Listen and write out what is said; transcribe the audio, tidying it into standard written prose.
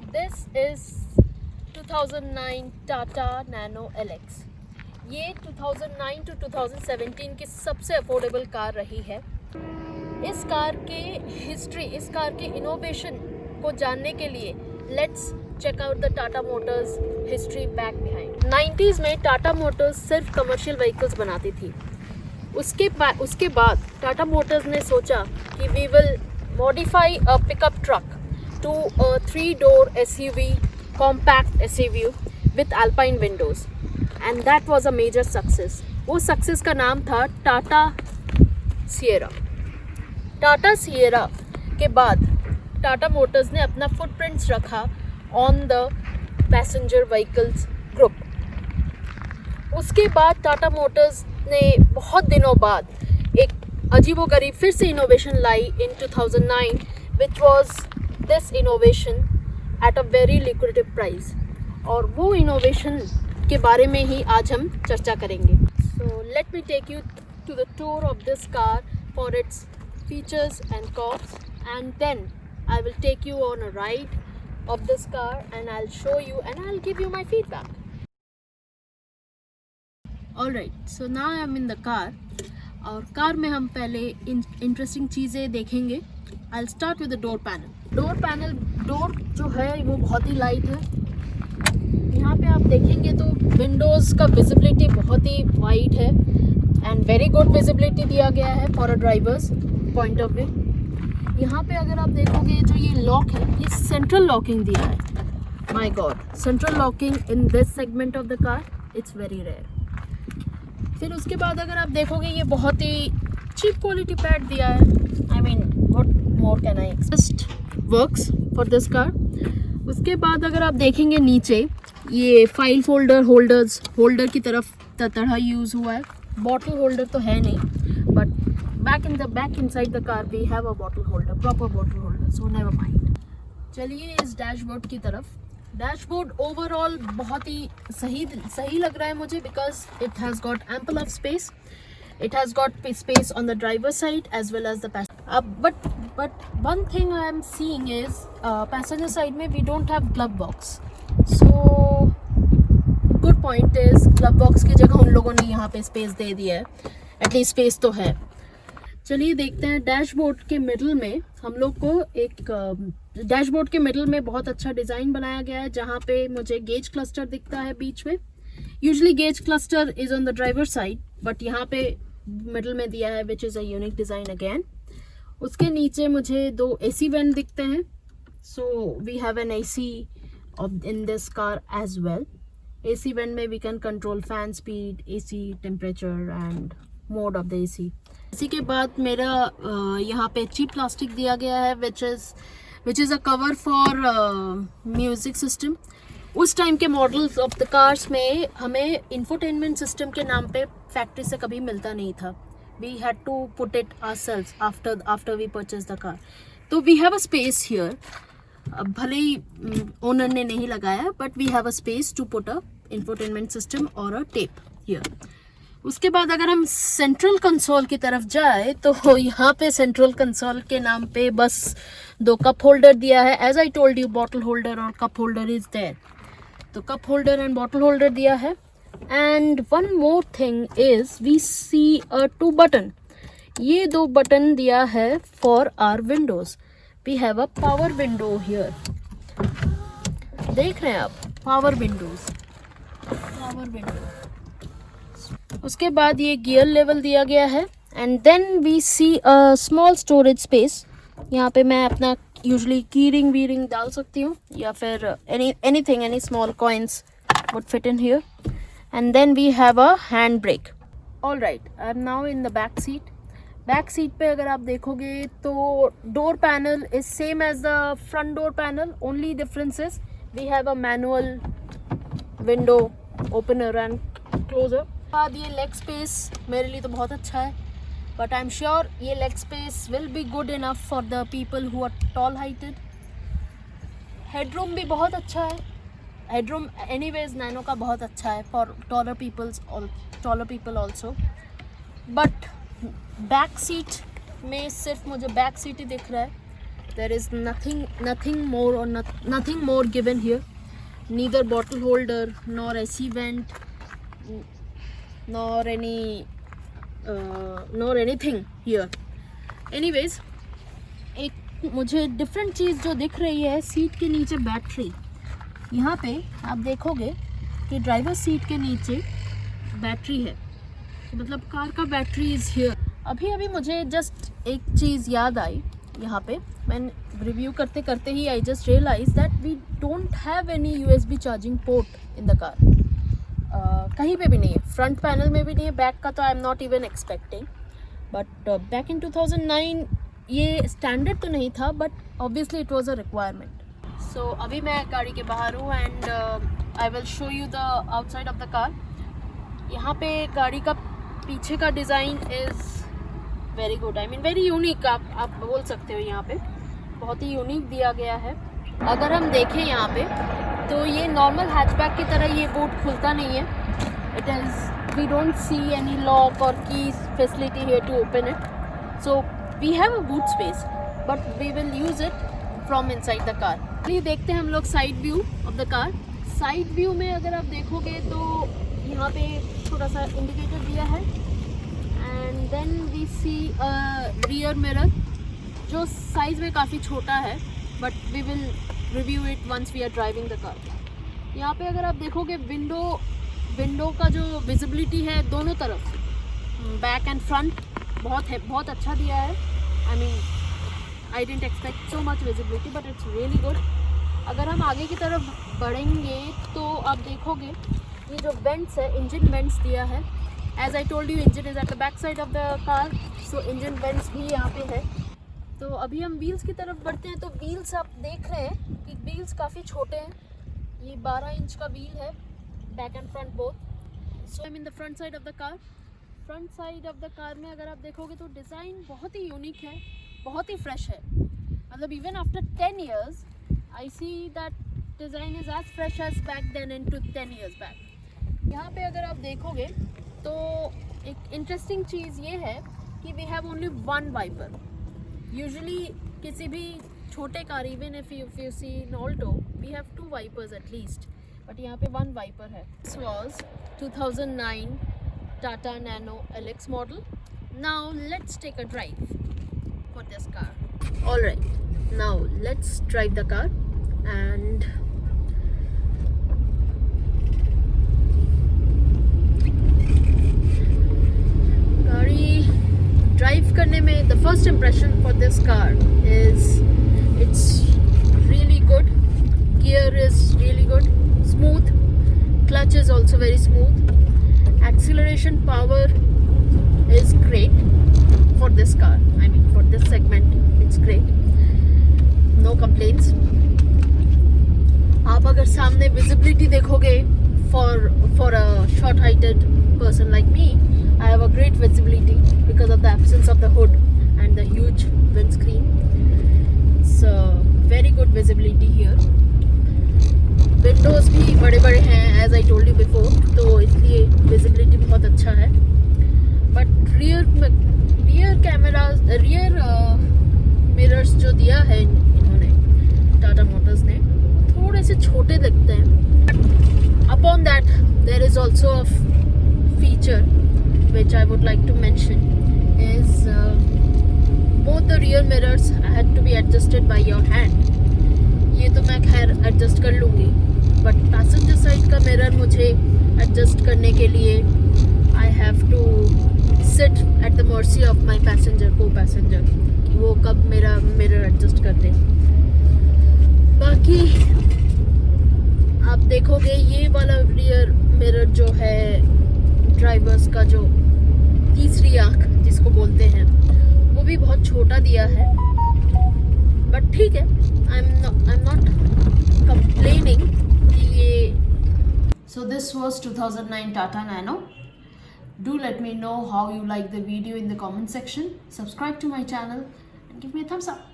This is 2009 Tata nano LX। ये 2009 to 2017 की सबसे अफोर्डेबल कार रही है। इस कार के हिस्ट्री, इस कार के इनोवेशन को जानने के लिए let's check out the Tata Motors history back behind. 90s में टाटा मोटर्स सिर्फ कमर्शियल व्हीकल्स बनाती थी। उसके बाद टाटा मोटर्स ने सोचा कि we will modify a pickup truck to a 3-door SUV, compact SUV with alpine windows, and that was a major success. वो सक्सेस का नाम था टाटा सिएरा। टाटा सिएरा के बाद टाटा मोटर्स ने अपना फुटप्रिंट्स रखा on the passenger vehicles group. उसके बाद टाटा मोटर्स ने बहुत दिनों बाद एक अजीबोगरीब फिर से इनोवेशन लाई in 2009, which was this innovation at a very liquidative price. और वो इनोवेशन के बारे में ही आज हम चर्चा करेंगे। So let me take you to the tour of this car for its features and costs, and then I will take you on a ride of this car and I'll show you and I'll give you my feedback. Alright, so now I am in the car और car में हम पहले interesting चीज़ें देखेंगे। I'll start with the door panel। Door जो है वो बहुत ही लाइट है। यहाँ पे आप देखेंगे तो विंडोज़ का विजिबिलिटी बहुत ही वाइड है एंड वेरी गुड विजिबिलिटी दिया गया है for a drivers point of view. यहाँ पे अगर आप देखोगे जो ये लॉक है, ये सेंट्रल लॉकिंग दिया है। My God, central locking in this segment of the car, it's very rare. फिर उसके बाद अगर आप देखोगे ये बहुत ही चीप क्वालिटी पैड दिया है। I mean what more can I expect, works for this car. उसके बाद अगर आप देखेंगे नीचे ये फाइल होल्डर की तरह यूज़ हुआ है। बॉटल होल्डर तो है नहीं, but back inside the car we have a bottle holder, proper bottle holder, so never mind। चलिए इस डैशबोर्ड की तरफ। डैशबोर्ड ओवरऑल बहुत ही सही लग रहा है मुझे, because it has got ample of space. It has got space on the driver side as well as the passenger. But one thing I am seeing is passenger side में we don't have glove box. So good point is glove box की जगह उन लोगों ने यहाँ पे space दे दिया है, एटलीस्ट स्पेस तो है। चलिए देखते हैं। डैशबोर्ड के मिडल में हम लोग को डैशबोर्ड के मिडल में बहुत अच्छा डिज़ाइन बनाया गया है, जहाँ पे मुझे गेज क्लस्टर दिखता है बीच में। Usually gauge cluster is on the driver side, but यहाँ पे मिडल में दिया है, which is a unique design again. उसके नीचे मुझे 2 AC वेंट दिखते हैं। So we have an AC in this car as well. AC vent में we can control fan speed, AC temperature and mode of the AC। इसी के बाद मेरा यहाँ पे चीप प्लास्टिक दिया गया है, which is a cover for music system. उस टाइम के मॉडल्स ऑफ द कार्स में हमें इंफोटेनमेंट सिस्टम के नाम पे फैक्ट्री से कभी मिलता नहीं था। We had to put it ourselves after we purchase the car. तो we have a space here. भले ही ओनर ने नहीं लगाया, but we have a space to put a infotainment system और अ टेप हियर। उसके बाद अगर हम सेंट्रल कंसोल की तरफ जाए तो यहाँ पे सेंट्रल कंसोल के नाम पे बस 2 कप होल्डर दिया है। As I told you, bottle holder और कप होल्डर इज देयर, तो cup holder and bottle holder दिया है। And one more thing is we see 2 button. ये 2 बटन दिया है for our windows. We have a power window here, देख रहे हैं आप, पावर विंडो। उसके बाद ये गियर लेवल दिया गया है and then we see a small storage space. यहाँ पे मैं अपना यूजुअली की रिंग डाल सकती हूँ, या फिर any small coins would fit in here. And then we have a hand brake. Alright, I am now in the back seat. Back seat पे अगर आप देखोगे तो door panel is same as the front door panel, only difference is we have a manual window opener and closer. बाद ये leg space मेरे लिए तो बहुत अच्छा है, बट आई एम श्योर ये leg space will be good enough for the people who are tall heighted. Headroom भी बहुत अच्छा है। हेडरूम एनीवेज नैनो का बहुत अच्छा है for taller people also. But back seat में सिर्फ मुझे बैक सीट ही दिख रहा है। there is nothing more or nothing more given here, neither bottle holder nor AC vent nor anything here. Anyways, एक मुझे डिफरेंट चीज़ जो दिख रही है, सीट के नीचे बैटरी। यहाँ पे आप देखोगे कि ड्राइवर सीट के नीचे बैटरी है, मतलब कार का बैटरी इज़ हियर। अभी मुझे जस्ट एक चीज़ याद आई यहाँ पे, मैं रिव्यू करते करते ही I just realize that we don't have any USB charging port in the car. कहीं पे भी नहीं है, फ्रंट पैनल में भी नहीं है, बैक का तो I am not even expecting. But back in 2009 ये स्टैंडर्ड तो नहीं था, but obviously it was a requirement. So अभी मैं गाड़ी के बाहर हूँ and I will show you the outside of the car. यहाँ पे गाड़ी का पीछे का design is very good, I mean very unique आप बोल सकते हो। यहाँ पे बहुत ही यूनिक दिया गया है। अगर हम देखें यहाँ पे तो ये नॉर्मल हैचबैक की तरह ये बूट खुलता नहीं है। It is we don't see any lock और key facility here to open it. So we have a boot space but we will use it from inside the car. ये देखते हैं हम लोग side view of the car. Side view में अगर आप देखोगे तो यहाँ पे थोड़ा सा इंडिकेटर दिया है and then we see rear mirror जो साइज़ में काफ़ी छोटा है, but we will review it once we are driving the car. यहाँ पे अगर आप देखोगे विंडो का जो विजिबिलिटी है दोनों तरफ, बैक एंड फ्रंट, बहुत अच्छा दिया है। I mean I didn't expect so much visibility but it's really good. अगर हम आगे की तरफ बढ़ेंगे तो आप देखोगे ये जो वेंट्स है, इंजन वेंट्स दिया है। As I told you, engine is at the back side of the car, so engine vents भी यहाँ पे है। तो अभी हम व्हील्स की तरफ बढ़ते हैं। तो व्हील्स आप देख रहे हैं कि व्हील्स काफ़ी छोटे हैं। ये 12 इंच का व्हील है, back and front both. So I mean the front side of the car. Front side of the car में अगर आप देखोगे तो डिज़ाइन बहुत ही यूनिक है, बहुत ही फ्रेश है। मतलब even after 10 years I see that design is as fresh as back then in to 10 years बैक। यहाँ पे अगर आप देखोगे तो एक इंटरेस्टिंग चीज़ ये है कि we have only one wiper. Usually किसी भी छोटे car, even if you see in Alto, we have 2 wipers at least, but यहाँ पे 1 वाइपर है। This was 2009 Tata Nano LX model. Now let's take a drive for this car. All right, now let's drive the car and गाड़ी drive करने में the first impression for this car is it's really good. Gear is really good, smooth. Clutch is also very smooth. Acceleration power is great for this car. I mean for this segment it's great. No complaints. आप अगर सामने visibility देखोगे for a short-heighted person like me, I have a great visibility because of the absence of the hood and the huge windscreen. So very good visibility here. Windows भी बड़े बड़े हैं as I told you before, तो इसलिए visibility बहुत अच्छा है। But rear mirrors जो दिया है इन्होंने, टाटा मोटर्स ने, थोड़े से छोटे लगते हैं। Upon that there is also a feature which I would like to mention is both the rear mirrors had to be adjusted by your hand. ये तो मैं खैर एडजस्ट कर लूँगी, बट पैसेंजर साइड का मिरर मुझे एडजस्ट करने के लिए I have to sit at the mercy of my co passenger कि वो कब मेरा मिरर एडजस्ट कर दे। बाकी आप देखोगे ये वाला रियर मिरर जो है ड्राइवर्स का, जो तीसरी आँख जिसको बोलते हैं, वो भी बहुत छोटा दिया है। बट ठीक है, I'm not complaining कि ये। So this was 2009 Tata Nano. Do let me know how you like the video in the comment section. Subscribe to my channel and give me a thumbs up.